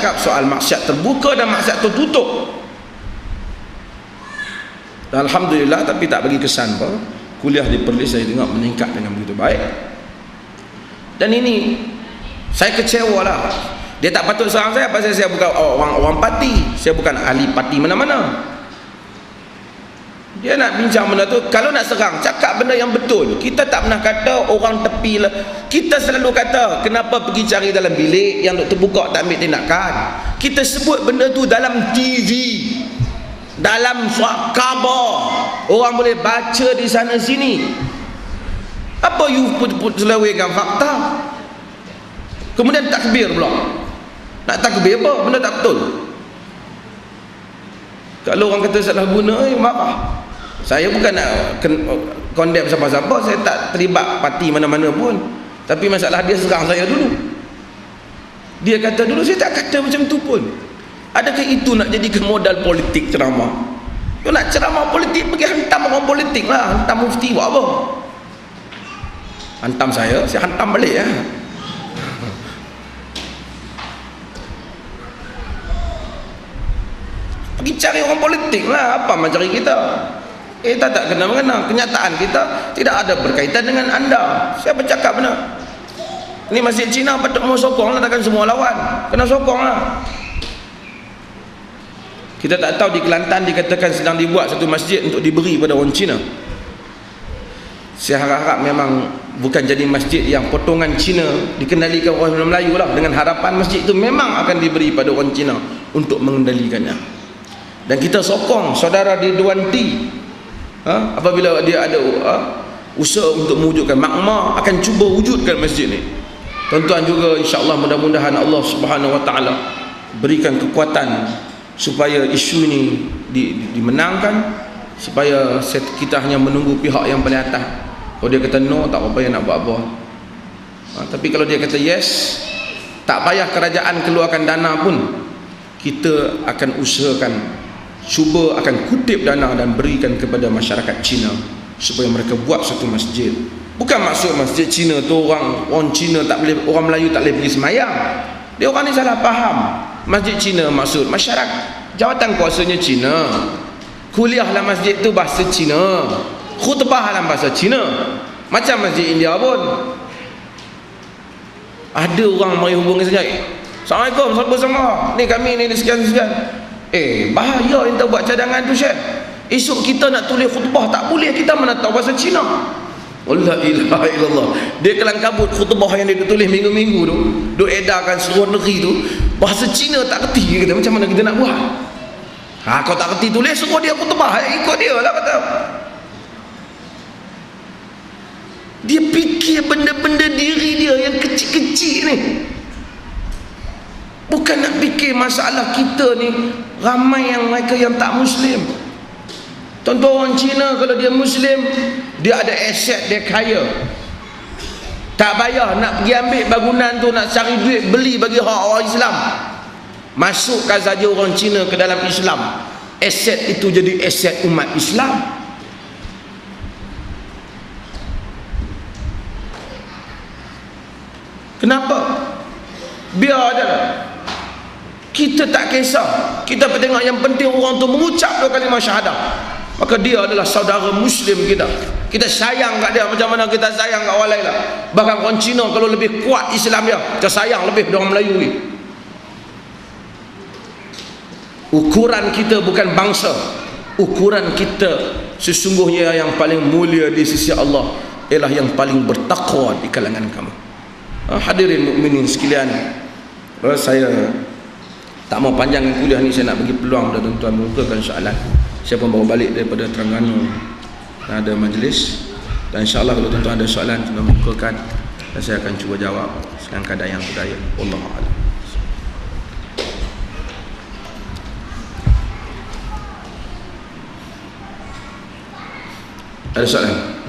cakap soal maksiat terbuka dan maksiat tertutup. Dan alhamdulillah, tapi tak bagi kesan apa, kuliah di Perlis saya tengok meningkat dengan begitu baik. Dan ini saya kecewa lah. Dia tak patut serang saya pasal saya bukan orang parti, saya bukan ahli parti mana-mana. Dia nak bincang benda tu, kalau nak serang, cakap benda yang betul. Kita tak pernah kata orang tepi lah. Kita selalu kata, kenapa pergi cari dalam bilik yang terbuka tak ambil tindakan. Kita sebut benda tu dalam TV, dalam surat khabar, orang boleh baca di sana sini. Apa you put selewengkan fakta? Kemudian takbir pula. Nak takbir apa? Benda tak betul. Kalau orang kata salah guna, marah. Saya bukan nak condemn siapa-siapa, saya tak terlibat parti mana-mana pun. Tapi masalah dia serang saya dulu. Dia kata dulu, saya tak kata macam tu pun. Adakah itu nak jadikan modal politik ceramah? You nak ceramah politik, pergi hantam orang politik lah. Hantam mufti buat apa? Hantam saya hantam balik ya. Pergi cari orang politik lah. Apa mencari kita? Kita tak kena-mengena. Kenyataan kita tidak ada berkaitan dengan anda. Saya bercakap benar. Ini masjid Cina patut mau sokong lah, takkan semua lawan. Kena sokong lah. Kita tak tahu di Kelantan dikatakan sedang dibuat satu masjid untuk diberi pada orang Cina. Saya harap memang bukan jadi masjid yang potongan Cina dikendalikan orang Melayu lah, dengan harapan masjid itu memang akan diberi pada orang Cina untuk mengendalikannya. Dan kita sokong saudara di Dewan T, apabila dia ada usaha untuk mewujudkan makmah, akan cuba wujudkan masjid ni. Tuan-tuan juga insya-Allah, mudah-mudahan Allah Subhanahu Wa Taala berikan kekuatan supaya isu ini dimenangkan, supaya kita hanya menunggu pihak yang paling atas. Kalau dia kata no, tak apa yang nak buat apa. Tapi kalau dia kata yes, tak payah kerajaan keluarkan dana pun, kita akan usahakan, cuba akan kutip dana dan berikan kepada masyarakat Cina supaya mereka buat satu masjid. Bukan maksud masjid Cina tu orang Cina tak boleh, orang Melayu tak boleh pergi semayang. Dia orang ni salah faham. Masjid Cina maksud masyarakat, jawatan kuasanya Cina. Kuliahlah masjid tu bahasa Cina, khutbah dalam bahasa Cina, macam masjid India pun. Ada orang mari hubungi saya, Assalamualaikum, siapa semua ni, kami ni sekian-sekian. Bahaya kita buat cadangan tu, Syekh. Esok kita nak tulis khutbah tak boleh, kita mana tahu bahasa Cina. La ilaha illallah. Dia kelang kabut khutbah yang dia tulis minggu-minggu tu, duk edarkan seluruh negeri tu, bahasa Cina tak kerti. Kata macam mana kita nak buat? Kau tak kerti tulis, suruh dia khutbah, ikut dia lah kata. Dia fikir benda-benda diri dia yang kecil-kecil ni. Bukan nak fikir masalah kita ni ramai yang mereka yang tak Muslim. Contoh orang Cina, kalau dia Muslim, dia ada aset, dia kaya, tak payah nak pergi ambil bangunan tu, nak cari duit beli bagi hak orang Islam. Masukkan saja orang Cina ke dalam Islam, aset itu jadi aset umat Islam. Kenapa? Biar aja lah. Kita tak kisah. Kita tengok yang penting orang tu mengucap 2 kalimah syahadah, maka dia adalah saudara Muslim kita. Kita sayang kat dia macam mana kita sayang kat orang lain lah. Bahkan orang Cina kalau lebih kuat Islam dia, kita sayang lebih dari orang Melayu ni. Ukuran kita bukan bangsa, ukuran kita sesungguhnya yang paling mulia di sisi Allah ialah yang paling bertakwa di kalangan kamu. Hadirin mukminin sekalian, saya tak mau panjangkan kuliah ni, saya nak bagi peluang kepada tuan-tuan mengukakan soalan. Saya pun baru balik daripada Terengganu, ada majlis, dan insyaAllah kalau tuan-tuan ada soalan, tuan-tuan mengukakan dan saya akan cuba jawab dengan kadar yang berdaya. Wallahu a'lam. Ada soalan?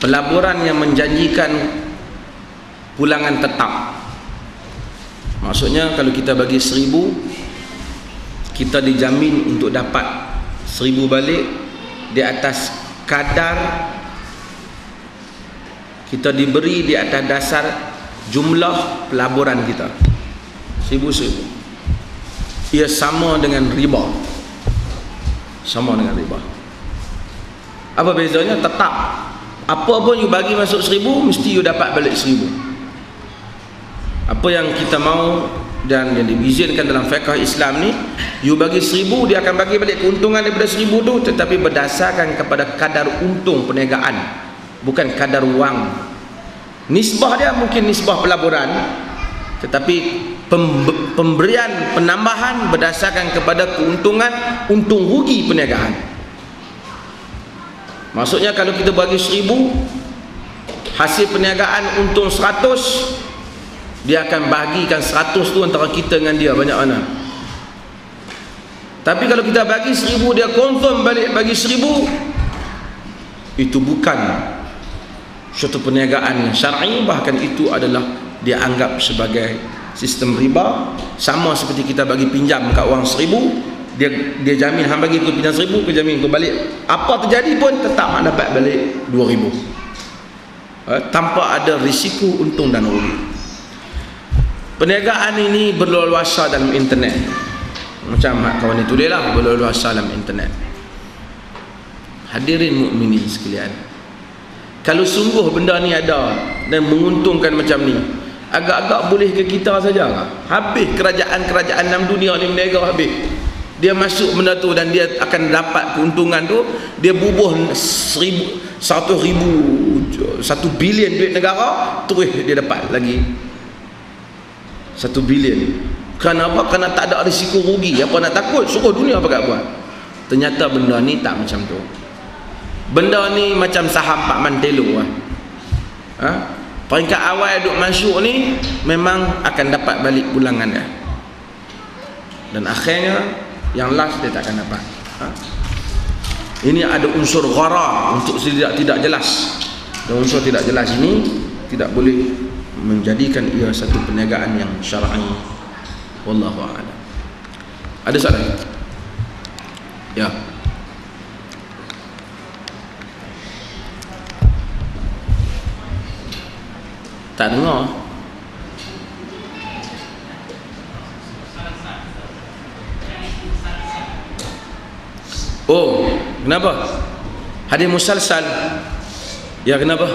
pelaburan yang menjanjikan pulangan tetap. Maksudnya kalau kita bagi 1,000, kita dijamin untuk dapat 1,000 balik di atas kadar, kita diberi di atas dasar jumlah pelaburan kita 1,000. Ia sama dengan riba. Sama dengan riba. Apa bezanya? Tetap. Apa pun you bagi masuk 1,000, mesti you dapat balik 1,000. Apa yang kita mau dan yang diizinkan dalam fiqh Islam ni, you bagi 1,000, dia akan bagi balik keuntungan daripada 1,000 tu, tetapi berdasarkan kepada kadar untung perniagaan, bukan kadar wang. Nisbah dia mungkin nisbah pelaburan, tetapi pemberian penambahan berdasarkan kepada keuntungan, untung rugi perniagaan. Maksudnya kalau kita bagi 1,000, hasil perniagaan untung 100, dia akan bagikan 100 tu antara kita dengan dia banyak mana. Tapi kalau kita bagi 1,000, dia confirm balik bagi 1,000, itu bukan suatu perniagaan yang syar'i, bahkan itu adalah dia anggap sebagai sistem riba. Sama seperti kita bagi pinjam kat orang 1,000, dia jamin hang bagi aku pinjam 1,000, aku jamin kau balik, apa terjadi pun tetap hang dapat balik 2,000, tanpa ada risiko untung dan rugi. Perniagaan ini berluasa dalam internet, macam kawan itu dia lah, berluasa dalam internet. Hadirin mukminin sekalian, kalau sungguh benda ni ada dan menguntungkan macam ni, agak-agak boleh ke kita saja lah. Habis kerajaan-kerajaan dalam dunia ni berniaga habis. Dia masuk benda tu dan dia akan dapat keuntungan tu, dia bubuh 1 bilion duit negara, terus dia dapat lagi 1 bilion. Kerana apa? Kerana tak ada risiko rugi. Apa nak takut? Suruh dunia apa kat buat. Ternyata benda ni tak macam tu. Benda ni macam saham Pak Mantelo lah. Peringkat awal duk masuk ni memang akan dapat balik pulangan dia, dan akhirnya yang last dia tak akan dapat. Ini ada unsur gharar, untuk tidak jelas, dan unsur tidak jelas ini tidak boleh menjadikan ia satu perniagaan yang syar'i. Wallahu a'lam. Ada soalan? Ya. Tak dengar. Oh, kenapa? Hadis musalsal. Ya, kenapa?